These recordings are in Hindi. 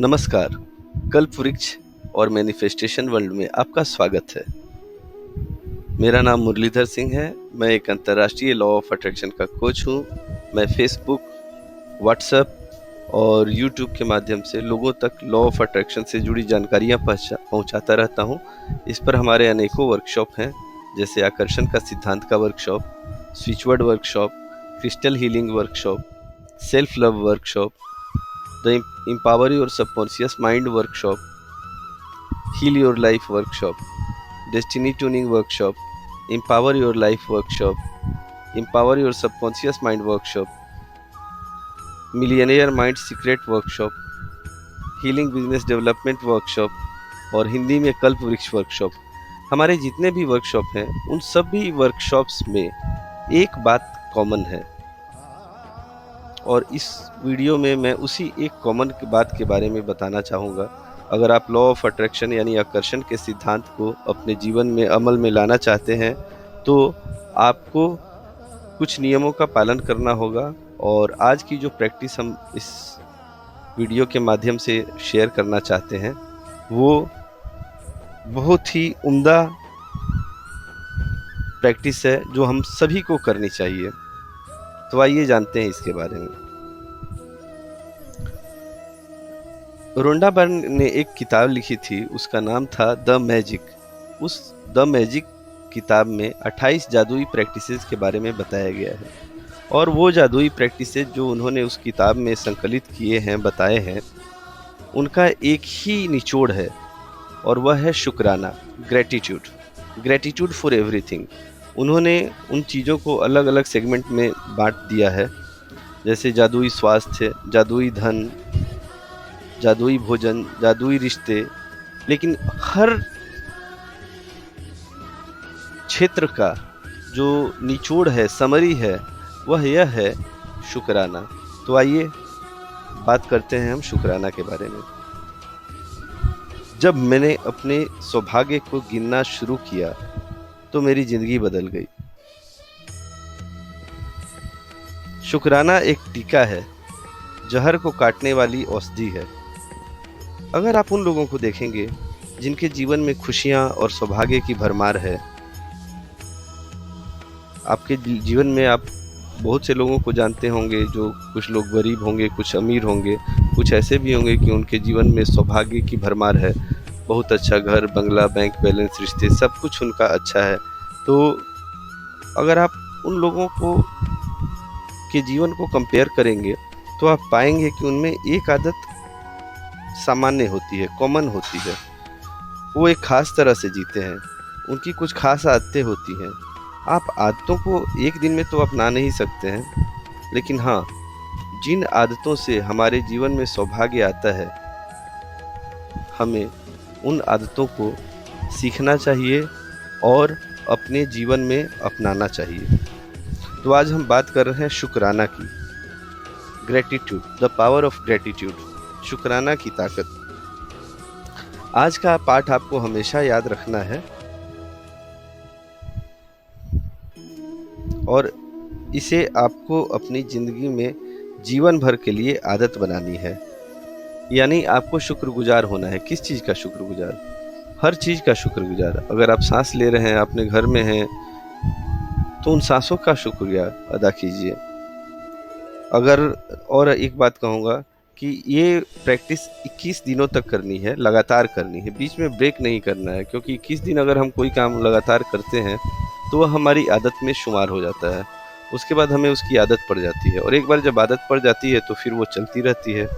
नमस्कार। कल्प वृक्ष और मैनिफेस्टेशन वर्ल्ड में आपका स्वागत है। मेरा नाम मुरलीधर सिंह है। मैं एक अंतर्राष्ट्रीय लॉ ऑफ अट्रैक्शन का कोच हूँ। मैं फेसबुक, व्हाट्सएप और यूट्यूब के माध्यम से लोगों तक लॉ ऑफ अट्रैक्शन से जुड़ी जानकारियाँ पहुँचाता रहता हूँ। इस पर हमारे अनेकों वर्कशॉप हैं, जैसे आकर्षण का सिद्धांत का workshop, switch word workshop, crystal healing workshop, self love workshop, the Empower Your Subconscious Mind workshop, Heal Your Life workshop, Destiny Tuning workshop, Empower Your Life workshop, Empower Your Subconscious Mind workshop, Millionaire Mind Secret workshop, Healing Business Development workshop और हिंदी में कल्प वृक्ष वर्कशॉप। हमारे जितने भी वर्कशॉप हैं उन सभी वर्कशॉप्स में एक बात कॉमन है, और इस वीडियो में मैं उसी एक कॉमन बात के बारे में बताना चाहूँगा। अगर आप लॉ ऑफ अट्रैक्शन यानी आकर्षण के सिद्धांत को अपने जीवन में अमल में लाना चाहते हैं तो आपको कुछ नियमों का पालन करना होगा। और आज की जो प्रैक्टिस हम इस वीडियो के माध्यम से शेयर करना चाहते हैं वो बहुत ही उम्दा प्रैक्टिस है जो हम सभी को करनी चाहिए। तो आइए जानते हैं इसके बारे में। रोंडा बर्न ने एक किताब लिखी थी, उसका नाम था द मैजिक। उस द मैजिक किताब में 28 जादुई प्रैक्टिसेस के बारे में बताया गया है, और वो जादुई प्रैक्टिसेस जो उन्होंने उस किताब में संकलित किए हैं, बताए हैं, उनका एक ही निचोड़ है और वह है शुक्राना, ग्रेटिट्यूड फॉर एवरीथिंग। उन्होंने उन चीज़ों को अलग अलग सेगमेंट में बांट दिया है, जैसे जादुई स्वास्थ्य, जादुई धन, जादुई भोजन, जादुई रिश्ते। लेकिन हर क्षेत्र का जो निचोड़ है, समरी है, वह यह है शुक्राना। तो आइए बात करते हैं हम शुक्राना के बारे में। जब मैंने अपने सौभाग्य को गिनना शुरू किया तो मेरी जिंदगी बदल गई। शुक्राना एक टीका है, जहर को काटने वाली औषधि है। अगर आप उन लोगों को देखेंगे जिनके जीवन में खुशियां और सौभाग्य की भरमार है, आपके जीवन में आप बहुत से लोगों को जानते होंगे, जो कुछ लोग गरीब होंगे, कुछ अमीर होंगे, कुछ ऐसे भी होंगे कि उनके जीवन में सौभाग्य की भरमार है, बहुत अच्छा घर, बंगला, बैंक बैलेंस, रिश्ते, सब कुछ उनका अच्छा है। तो अगर आप उन लोगों को के जीवन को कंपेयर करेंगे तो आप पाएंगे कि उनमें एक आदत सामान्य होती है, कॉमन होती है। वो एक खास तरह से जीते हैं, उनकी कुछ खास आदतें होती हैं। आप आदतों को एक दिन में तो अपना नहीं सकते हैं, लेकिन हाँ, जिन आदतों से हमारे जीवन में सौभाग्य आता है, हमें उन आदतों को सीखना चाहिए और अपने जीवन में अपनाना चाहिए। तो आज हम बात कर रहे हैं शुक्राना की, gratitude, the power of gratitude, शुक्राना की ताकत। आज का पाठ आपको हमेशा याद रखना है और इसे आपको अपनी जिंदगी में जीवन भर के लिए आदत बनानी है। यानी आपको शुक्रगुजार होना है। किस चीज़ का शुक्रगुजार? हर चीज़ का शुक्रगुजार। अगर आप सांस ले रहे हैं, अपने घर में हैं, तो उन सांसों का शुक्रिया अदा कीजिए। अगर और एक बात कहूँगा कि ये प्रैक्टिस 21 दिनों तक करनी है, लगातार करनी है, बीच में ब्रेक नहीं करना है, क्योंकि 21 दिन अगर हम कोई काम लगातार करते हैं तो वह हमारी आदत में शुमार हो जाता है। उसके बाद हमें उसकी आदत पड़ जाती है, और एक बार जब आदत पड़ जाती है तो फिर वो चलती रहती है।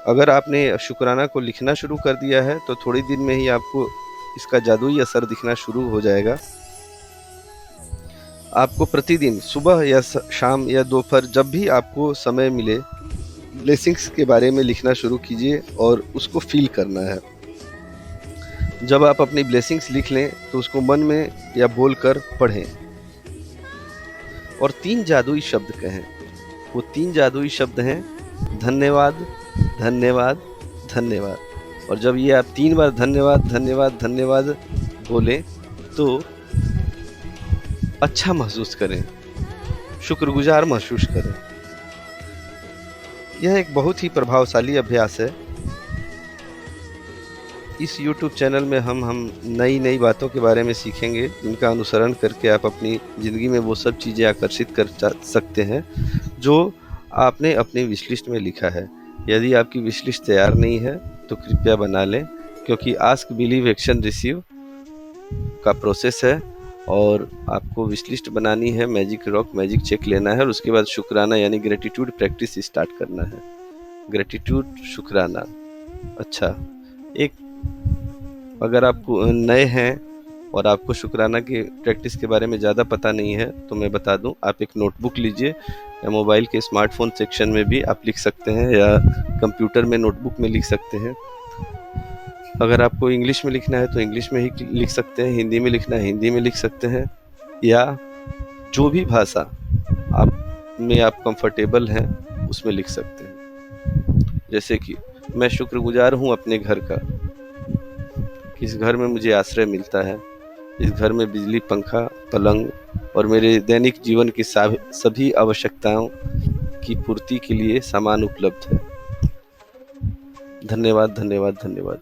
अगर आपने शुक्राना को लिखना शुरू कर दिया है तो थोड़ी दिन में ही आपको इसका जादुई असर दिखना शुरू हो जाएगा। आपको प्रतिदिन सुबह या शाम या दोपहर, जब भी आपको समय मिले, ब्लेसिंग्स के बारे में लिखना शुरू कीजिए और उसको फील करना है। जब आप अपनी ब्लेसिंग्स लिख लें तो उसको मन में या बोलकर पढ़ें और 3 जादुई शब्द कहें। वो 3 जादुई शब्द हैं धन्यवाद, धन्यवाद, धन्यवाद। और जब ये आप 3 बार धन्यवाद, धन्यवाद, धन्यवाद बोलें तो अच्छा महसूस करें, शुक्रगुजार महसूस करें। यह एक बहुत ही प्रभावशाली अभ्यास है। इस YouTube चैनल में हम नई-नई बातों के बारे में सीखेंगे, जिनका अनुसरण करके आप अपनी ज़िंदगी में वो सब चीज़ें आकर्षित कर सकते हैं, जो आपने अपनी विश लिस्ट में लिखा है। यदि आपकी विश लिस्ट तैयार नहीं है, तो कृपया बना लें, क्योंकि आस्क, बिलीव, एक्शन, रिसीव का प्रोसेस है और आपको विश लिस्ट बनानी है, मैजिक रॉक, मैजिक चेक लेना है और उसके बाद शुक्राना यानी ग्रैटिट्यूड प्रैक्टिस स्टार्ट करना है। ग्रैटिट्यूड, शुक्राना। अच्छा, एक अगर आप नए हैं और आपको शुक्राना की प्रैक्टिस के बारे में ज़्यादा पता नहीं है, तो मैं बता दूं, आप एक नोटबुक लीजिए या मोबाइल के स्मार्टफोन सेक्शन में भी आप लिख सकते हैं या कंप्यूटर में नोटबुक में लिख सकते हैं। अगर आपको इंग्लिश में लिखना है तो इंग्लिश में ही लिख सकते हैं, हिंदी में लिखना है हिंदी में लिख सकते हैं, या जो भी भाषा आप कंफर्टेबल हैं उसमें लिख सकते हैं। जैसे कि मैं शुक्रगुजार हूँ अपने घर का, इस घर में मुझे आश्रय मिलता है, इस घर में बिजली, पंखा, पलंग और मेरे दैनिक जीवन की सभी आवश्यकताओं की पूर्ति के लिए सामान उपलब्ध है। धन्यवाद, धन्यवाद, धन्यवाद।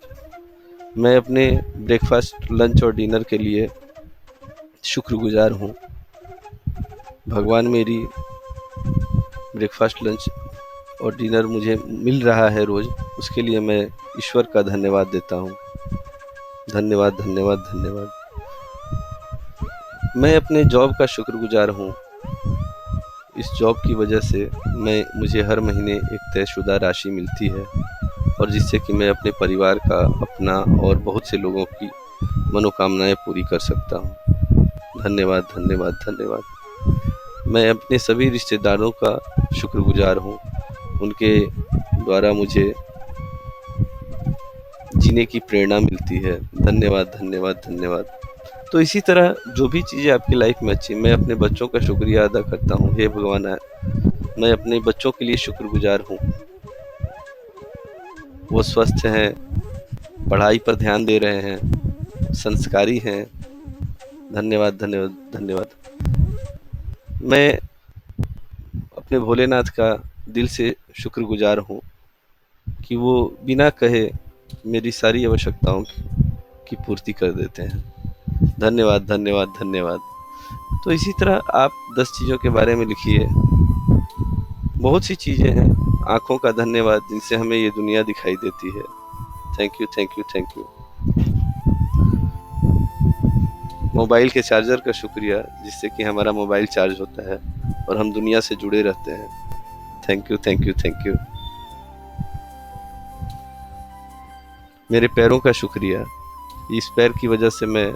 मैं अपने ब्रेकफास्ट, लंच और डिनर के लिए शुक्रगुजार हूँ। भगवान मेरी ब्रेकफास्ट, लंच और डिनर मुझे मिल रहा है रोज़, उसके लिए मैं ईश्वर का धन्यवाद देता हूँ। धन्यवाद, धन्यवाद, धन्यवाद। मैं अपने जॉब का शुक्रगुजार हूँ। इस जॉब की वजह से मुझे हर महीने एक तयशुदा राशि मिलती है और जिससे कि मैं अपने परिवार का, अपना और बहुत से लोगों की मनोकामनाएं पूरी कर सकता हूँ। धन्यवाद, धन्यवाद, धन्यवाद। मैं अपने सभी रिश्तेदारों का शुक्रगुजार हूँ। उनके द्वारा मुझे जीने की प्रेरणा मिलती है। धन्यवाद, धन्यवाद, धन्यवाद। तो इसी तरह जो भी चीज़ें आपकी लाइफ में अच्छी, मैं अपने बच्चों का शुक्रिया अदा करता हूँ। हे भगवान, मैं अपने बच्चों के लिए शुक्रगुजार हूँ। वो स्वस्थ हैं, पढ़ाई पर ध्यान दे रहे हैं, संस्कारी हैं। धन्यवाद, धन्यवाद, धन्यवाद। मैं अपने भोलेनाथ का दिल से शुक्रगुजार हूँ कि वो बिना कहे मेरी सारी आवश्यकताओं की पूर्ति कर देते हैं। धन्यवाद, धन्यवाद, धन्यवाद। तो इसी तरह आप 10 चीज़ों के बारे में लिखिए। बहुत सी चीज़ें हैं। आँखों का धन्यवाद, जिनसे हमें ये दुनिया दिखाई देती है। Thank you, thank you, thank you. Mobile के चार्जर का शुक्रिया, जिससे कि हमारा मोबाइल चार्ज होता है और हम दुनिया से जुड़े रहते हैं। Thank you, thank you, thank you. मेरे पैरों का शुक्रिया, इस पैर की वजह से मैं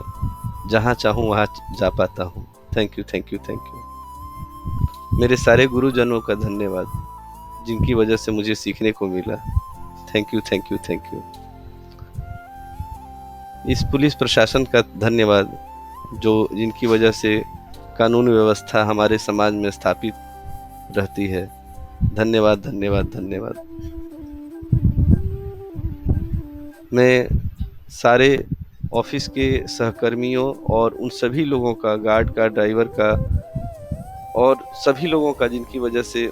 जहाँ चाहूँ वहाँ जा पाता हूँ। Thank you, thank you, thank you. मेरे सारे गुरुजनों का धन्यवाद, जिनकी वजह से मुझे सीखने को मिला। Thank you, thank you, thank you. इस पुलिस प्रशासन का धन्यवाद, जिनकी वजह से कानून व्यवस्था हमारे समाज में स्थापित रहती है। धन्यवाद, धन्यवाद, धन्यवाद। मैं सारे ऑफिस के सहकर्मियों और उन सभी लोगों का, गार्ड का, ड्राइवर का और सभी लोगों का, जिनकी वजह से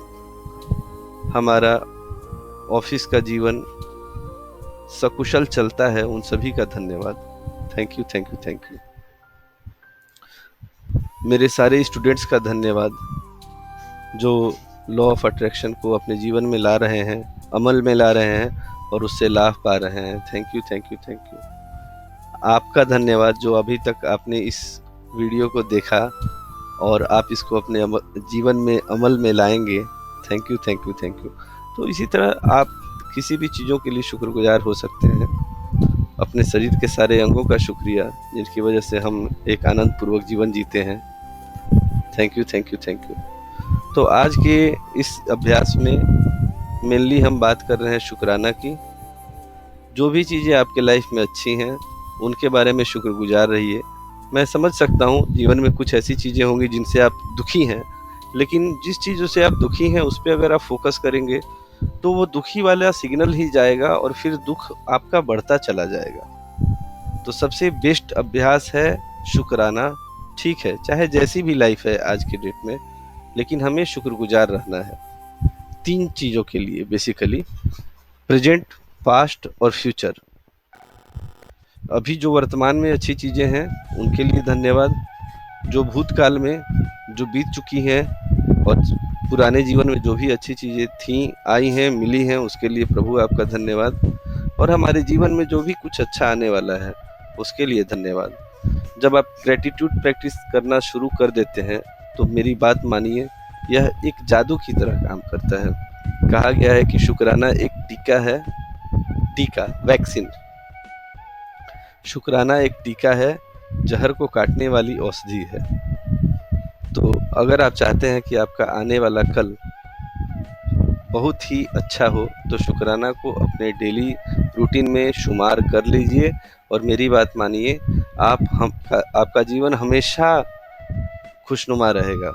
हमारा ऑफिस का जीवन सकुशल चलता है, उन सभी का धन्यवाद। Thank you, thank you, thank you. मेरे सारे स्टूडेंट्स का धन्यवाद, जो लॉ ऑफ अट्रैक्शन को अपने जीवन में ला रहे हैं, अमल में ला रहे हैं और उससे लाभ पा रहे हैं। Thank you, thank you, thank you. आपका धन्यवाद, जो अभी तक आपने इस वीडियो को देखा और आप इसको अपने जीवन में अमल में लाएंगे। Thank you, thank you, thank you. तो इसी तरह आप किसी भी चीज़ों के लिए शुक्रगुजार हो सकते हैं। अपने शरीर के सारे अंगों का शुक्रिया, जिनकी वजह से हम एक आनंदपूर्वक जीवन जीते हैं। Thank you, thank you, thank you. तो आज के इस अभ्यास में मेनली हम बात कर रहे हैं शुक्राना की। जो भी चीज़ें आपके लाइफ में अच्छी हैं, उनके बारे में शुक्रगुजार रहिए। मैं समझ सकता हूँ जीवन में कुछ ऐसी चीज़ें होंगी जिनसे आप दुखी हैं, लेकिन जिस चीज़ों से आप दुखी हैं उस पर अगर आप फोकस करेंगे तो वो दुखी वाला सिग्नल ही जाएगा और फिर दुख आपका बढ़ता चला जाएगा। तो सबसे बेस्ट अभ्यास है शुक्राना। ठीक है, चाहे जैसी भी लाइफ है आज के डेट में, लेकिन हमें शुक्रगुजार रहना है। 3 चीज़ों के लिए बेसिकली, प्रेजेंट, पास्ट और फ्यूचर। अभी जो वर्तमान में अच्छी चीज़ें हैं उनके लिए धन्यवाद, जो भूतकाल में जो बीत चुकी हैं और पुराने जीवन में जो भी अच्छी चीज़ें थीं, आई हैं, मिली हैं, उसके लिए प्रभु आपका धन्यवाद, और हमारे जीवन में जो भी कुछ अच्छा आने वाला है उसके लिए धन्यवाद। जब आप ग्रैटिट्यूड प्रैक्टिस करना शुरू कर देते हैं तो मेरी बात मानिए, यह एक जादू की तरह काम करता है। कहा गया है कि शुक्राना एक टीका है, टीका वैक्सीन। शुक्राना एक टीका है, जहर को काटने वाली औषधि है। तो अगर आप चाहते हैं कि आपका आने वाला कल बहुत ही अच्छा हो तो शुक्राना को अपने डेली रूटीन में शुमार कर लीजिए, और मेरी बात मानिए, आपका जीवन हमेशा खुशनुमा रहेगा।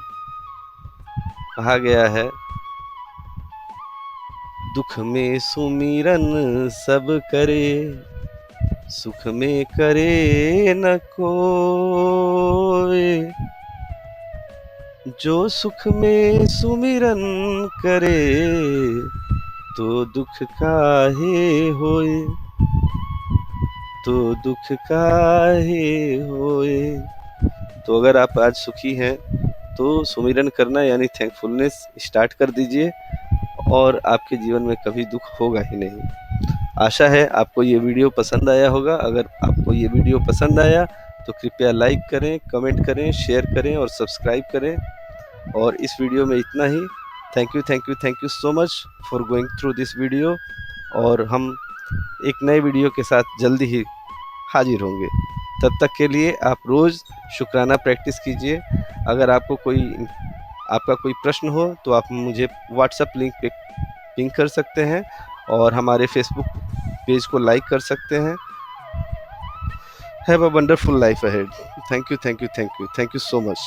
कहा गया है, दुख में सुमिरन सब करे, सुख में करे न कोई, जो सुख में सुमिरन करे तो दुख काहे होए, तो दुख काहे होए। तो अगर आप आज सुखी हैं तो सुमिरन करना यानी थैंकफुलनेस स्टार्ट कर दीजिए, और आपके जीवन में कभी दुख होगा ही नहीं। आशा है आपको ये वीडियो पसंद आया होगा। अगर आपको ये वीडियो पसंद आया तो कृपया लाइक करें, कमेंट करें, शेयर करें और सब्सक्राइब करें। और इस वीडियो में इतना ही। Thank you so much for going through this video, और हम एक नए वीडियो के साथ जल्दी ही हाजिर होंगे। तब तक के लिए आप रोज़ शुक्राना प्रैक्टिस कीजिए। अगर आपका कोई प्रश्न हो तो आप मुझे व्हाट्सएप लिंक पे पिंग कर सकते हैं, और हमारे फेसबुक पेज को लाइक कर सकते हैं। Have a wonderful life ahead. Thank you so much.